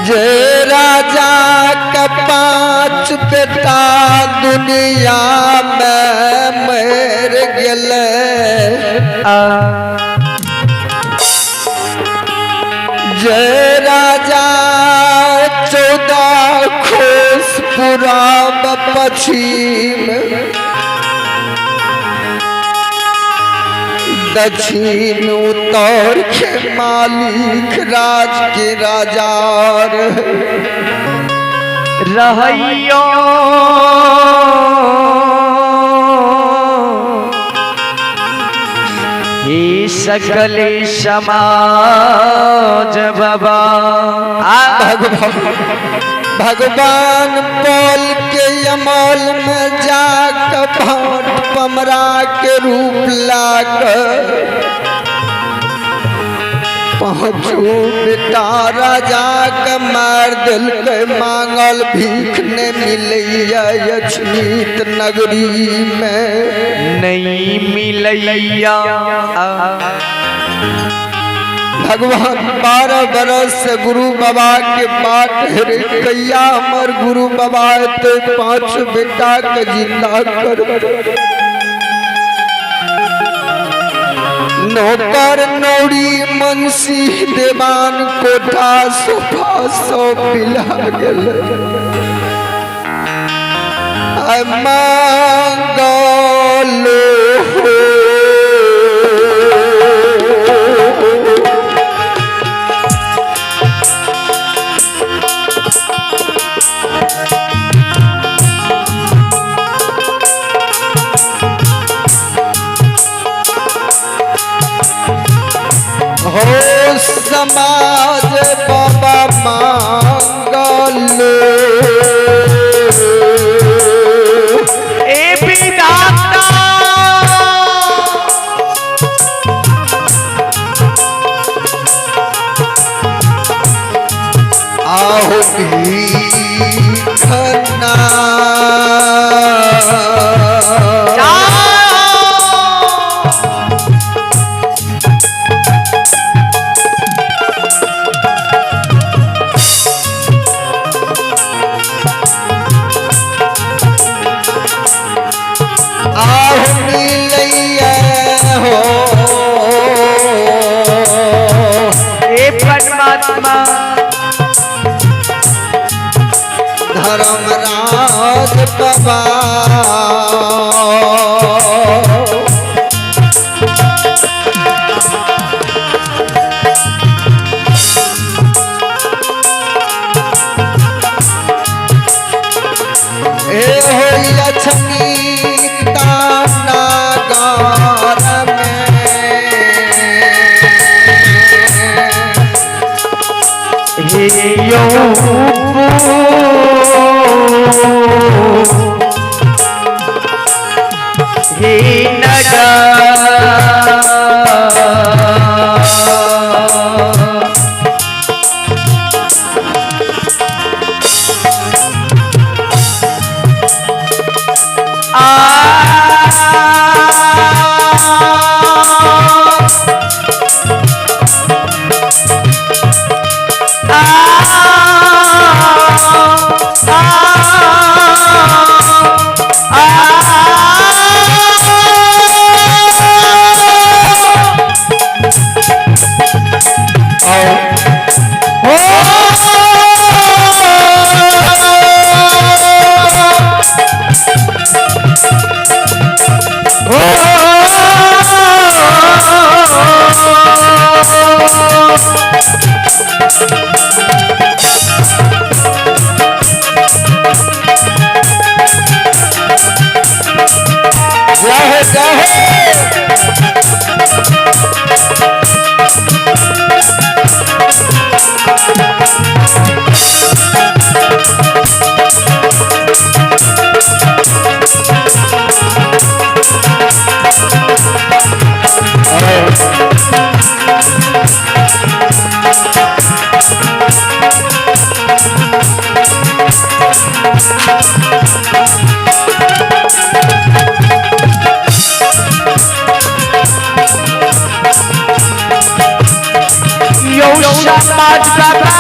जे राजा का 5 बेटा दुनिया में मर गेले, जे राजा 14 कोस पूरब पश्चिम दक्षिण उत्तर के मालिक राज के राजा रहियो ये सकल समाज बाबा। भगवान बोल के अमल में जाकर भाट पमरा के रूप लाकर 5 बेटा राजा के मार दिल के, मांगल भीख ने मिलैया अछनीत नगरी में नहीं मिलैया। भगवान 12 बरस से गुरु बाबा के पाठ हरे कैया हमर गुरु बाबा ते 5 बेटा के जिंदा कर। नौकर नौरी मुंशी देवान कोठा सोफा सब पिला गेल, मांगलो हो समाज बाबा मांगलो ए विधाता आओ भीखना परमात्मा धर्मराज बाबा ए होया छनीता नागार में यो हे नगा समाज बाबा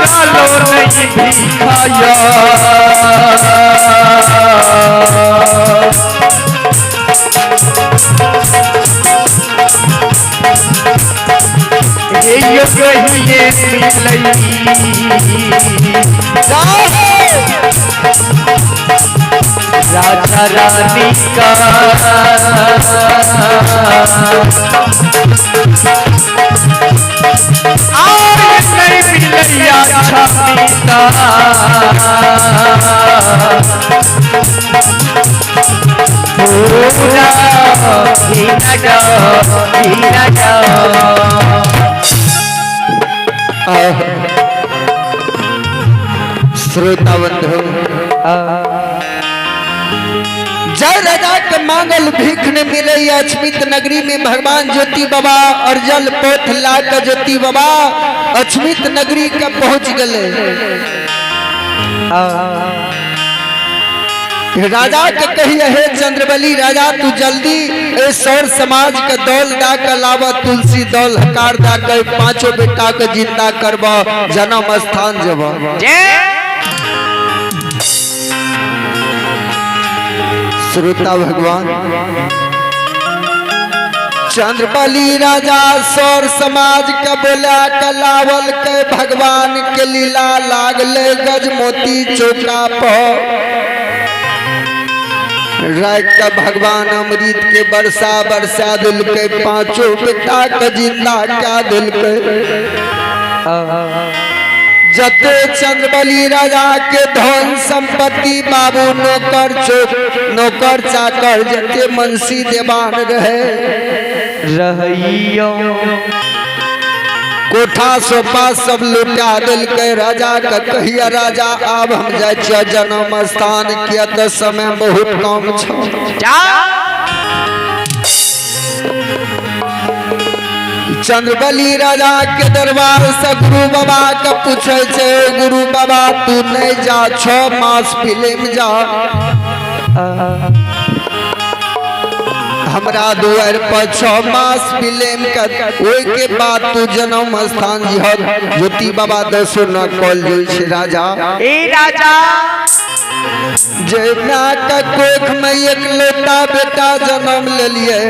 डालो नहीं भिखाया ये कहिए मिलई राजा रानी का नहीं मिलैया छाता श्रोता बंधु जय राजा के मांगल भीख ने मिले अछमित नगरी में भगवान ज्योति बाबा और जल पोथ ला के ज्योति बाबा अछमित नगरी के पहुंच गए। राजा के कहिए हे चंद्रबली राजा तू जल्दी ए सौर समाज के दौल दा के लावा तुलसी दौल हकार दा के पांचों बेटा के जिंदा करबा जन्म स्थान जब श्रोता भगवान चंद्रबली राजा सौर समाज के बोला कलावल के भगवान के लीला लागले गजमोती चौका पर रात का भगवान अमृत के बरसा बरसा दिल के पांचों बेटा के जिंदा क्या दिल के जते चंद्रबली राजा के धन संपत्ति बाबू नौकर चोक नौकर चाकर जते मनसी देवान रहे रहियो कोठा सोफा सब लुटा दिल के राजा का कहिया राजा अब हम जाए जन्म स्थान किया तो समय बहुत कम छो चंद्रबली राजा के दरबार से गुरु बाबा के पूछे छे गुरु बाबा तू नहीं जा 6 मास फिल्म जा हमरा दुआर पर 6 मास फिल्म के बाद तू जन्म स्थान ज्योति बाबा दसो न कॉल जोई राजा ए राजा जे माँ का कोख में एक लोटा बेटा जन्म ले लिए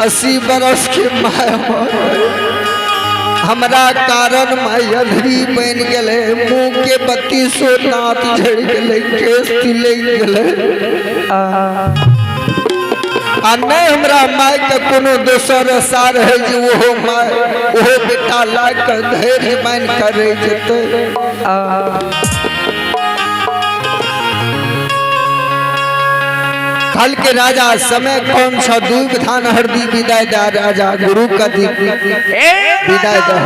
80 बरस के माय हमरा कारण माय अधरी बन गए मुंह के 32 दांत झड़ गए केस तिलक गए आ नहीं हमरा माय के कोनो दोसर सार है जे वो माय वो बेटा ला के धैर्य मान करे जते कल के राजा समय कौन सा दूब धान हरदी विदाय दा राजा गुरु का विदाय दा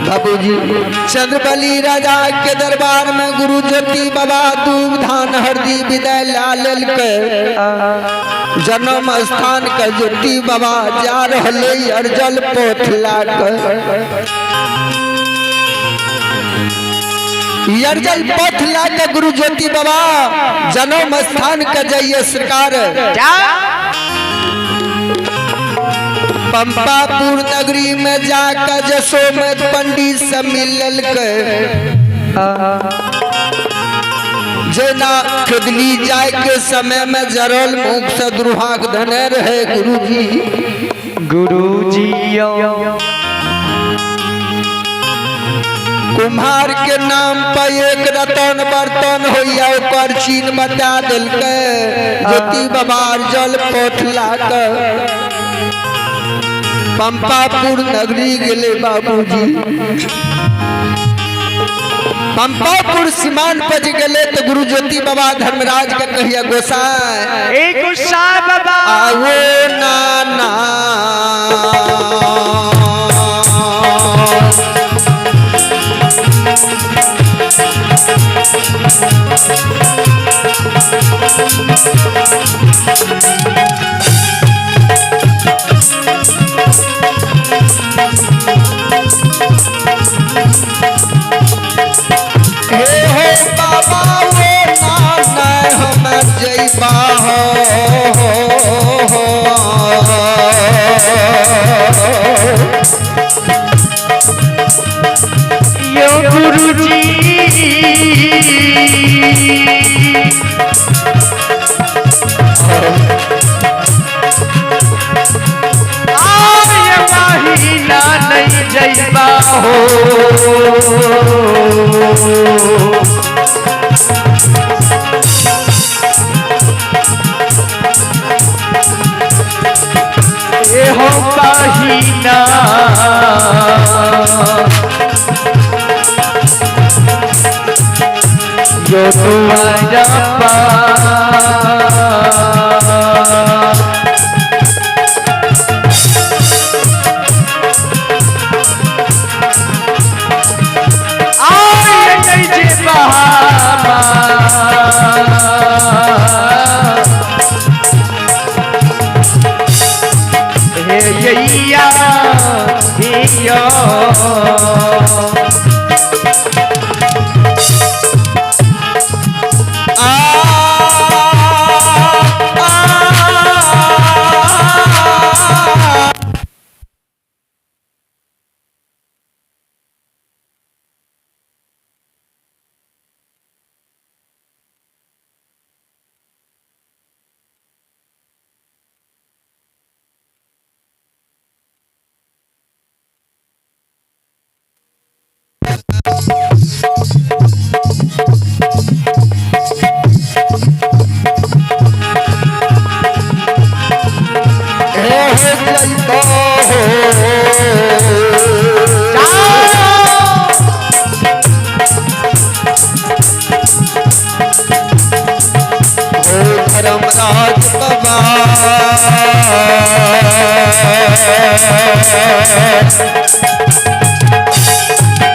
बाबूजी चंद्रबली राजा के दरबार में गुरु ज्योति बाबा दूब धान हरदी विदाय लाल के जन्म स्थान के ज्योति बाबा जा रहे अर्जल पोथ ला अर्जल पथ लाके गुरु ज्योति बाबा जन्म स्थान का जाइए सरकार पंपापुर नगरी में जाकर जसोमत पंडित से मिलल के जेना खुदली जाए के समय में जरल मुख से दुर्भाग धने रहे गुरुजी कुम्हार के नाम पर एक रतन बर्तन होइया ऊपर चीन बता दिल के ज्योति बाबा जल पोथ लाके पंपापुर नगरी गेले बाबूजी पंपापुर सीमान पज गए तो गुरु ज्योति बाबा धर्मराज के कहिया गोसाई बाबा आओ नाना जैबा हो ए हो कहीना यो तुम्हारा धर्मराज बाबा जबा हो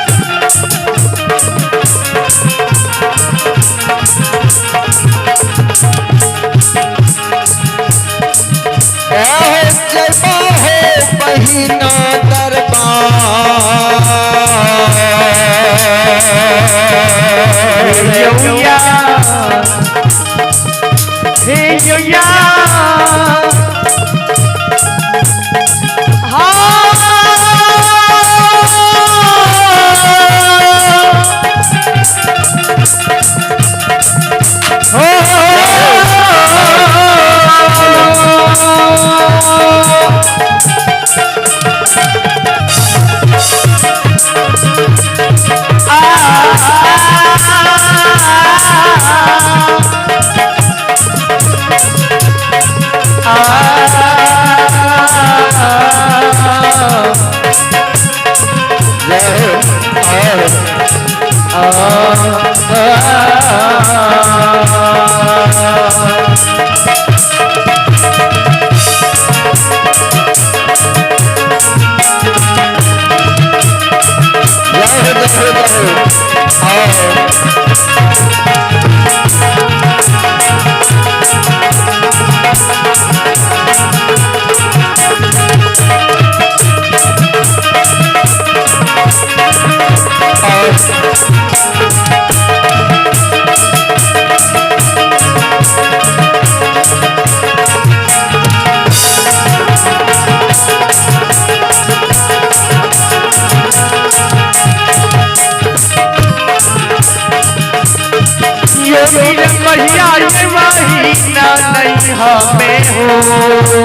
महीना महीना नहीं हमें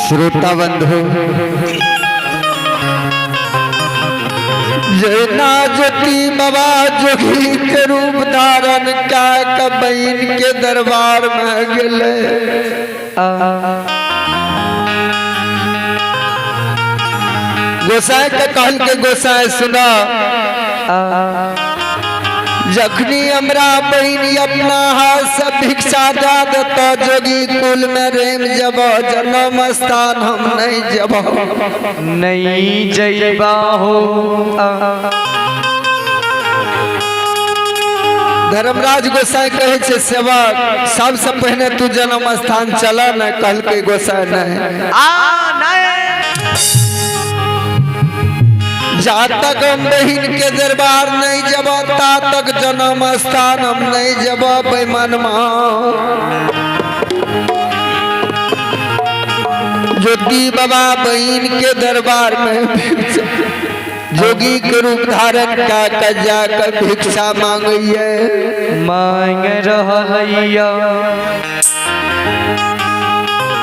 श्रोता बंधु जना ज्योति बाबा जोगी के रूप धारण क्या कबीन के दरबार में गले गोसाई के कहल के गोसाई सुना जखनी हमरा बहन अपना हाथ से भिक्षा दे देता जोगी कुल में रेम जब जन्म स्थान हम नहीं जब नहीं जैबा हो धर्मराज गोसाई कहे छे सेवक सबसे पहले तू जन्म स्थान चला न कहल के गोसाई नहीं जा तक हम बहन के दरबार नहीं जब ता तक जन्म स्थान हम नहीं जब बेमन ज्योति बाबा बहन के दरबार में जोगी के रूप धारण का कजा कर भिक्षा मांगिए मांग रहैया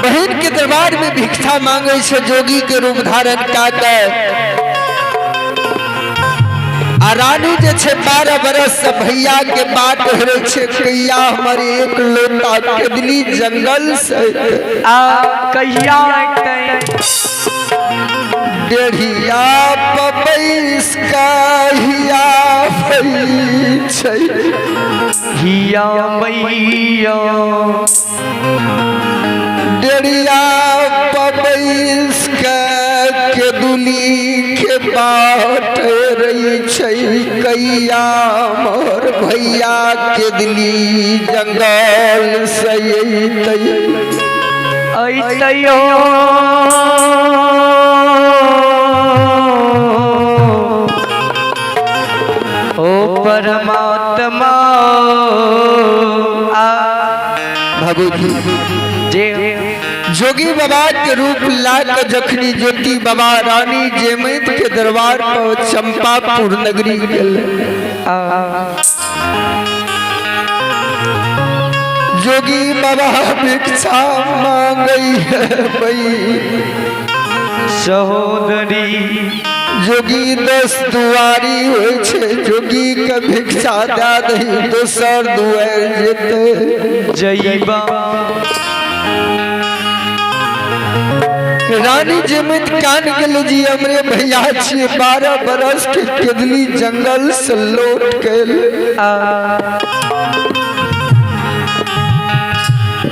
बहन के दरबार में भिक्षा मांगे से जोगी के रूप धारण का कर रानी जे छे 12 बरस से भैया के बाट हरे छे कैया हमारे एक लोटा कदली जंगल से कैया डेढ़िया पपैस का हिया हिया मैया डेढ़िया पपैस के दुली के बाट रही छै कैया मोर भैया के दिली जंगल से अइतयो ओ परमात्मा भगवती जे जोगी बाबा के रूप लाकर जखनी ज्योति बाबा रानी जेमैत के दरबार पर चंपापुर नगरी गेल जोगी बाबा भिक्षा मांगई है भई सहोदरी जोगी 10 दुआरी होय छे जोगी के भिक्षा दे दही दोसर दुआर जेते जईबा रानी जेमैत कान गेल जी हमरे भैया छे 12 बरस के केदली जंगल से लौट गेल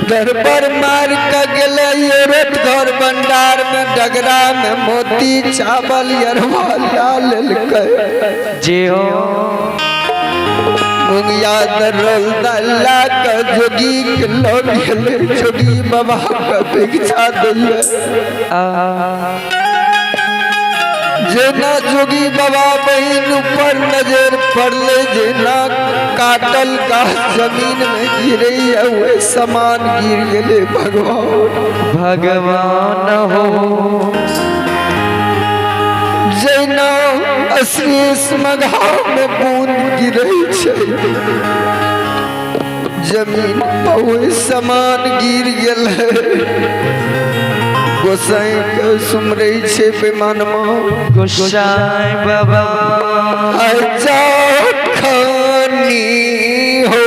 दर पर मार के गेले औरत घर भंडार में डगरा में मोती चावल अरवा लेलकै जे हो मुंगिया दरल दल्ला के जोगी के लग गेले जोगी बाबा के भिक्षा दिए जेना जोगी बाबा बहन ऊपर नजर पड़ले जेना काटल गाछ जमीन में गिरे हुए समान गिर गेले भगवान हो जेना अशेष मघा में बूंद गिरे छे जमीन पर समान गिर गेले गोसाई के सुमरै छे बेमानमा गोसाई बाबा आजा खानी हो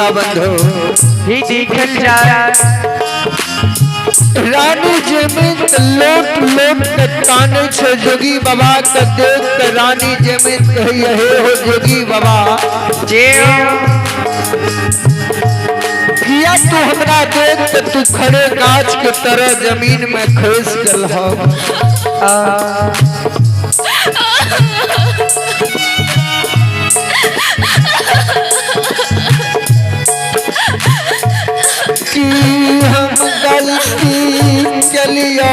हाँ बंधु ही देखल जाए रानी जमित लोट लोट के ताने छे जोगी बाबा के देख के रानी जमित कही हे हो जोगी बाबा जे किया तू हमरा देख के तू खड़े गाछ के तरह जमीन में खस गल हो कि हम गलती कलिया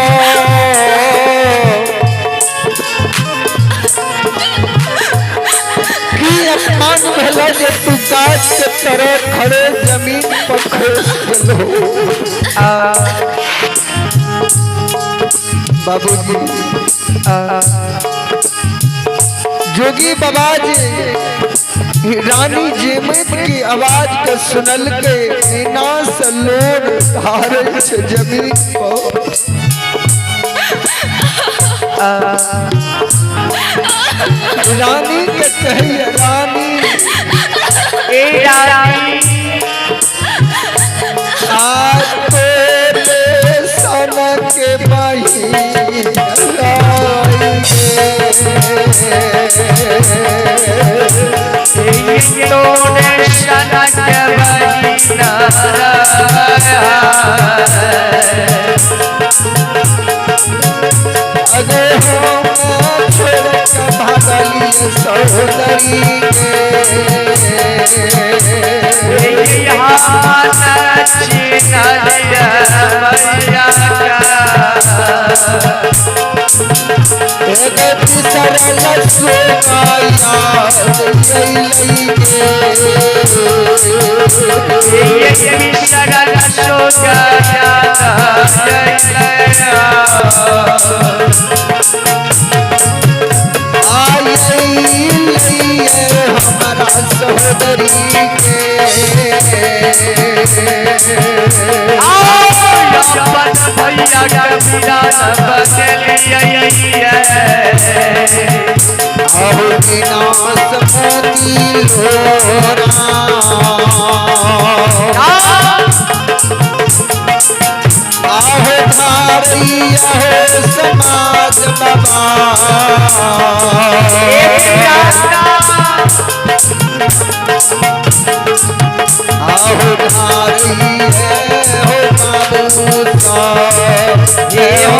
कि अपमान भला जे तू गाछ के तरह खड़े जमीन पर खस गलो बाबूजी जोगी बाबा जी रानी जेमत की आवाज को सुनल के नीना से लोड धारे से जमीन पर रानी के कही रानी ए रानी आज तेरे सन के अगर हम छोड़ के भागली सहोदरी सरल हमारा सहोदरी समाज बाबा आहो धारी है हो बाबूसा ये हो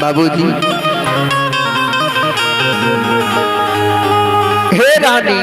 बाबूजी हे रानी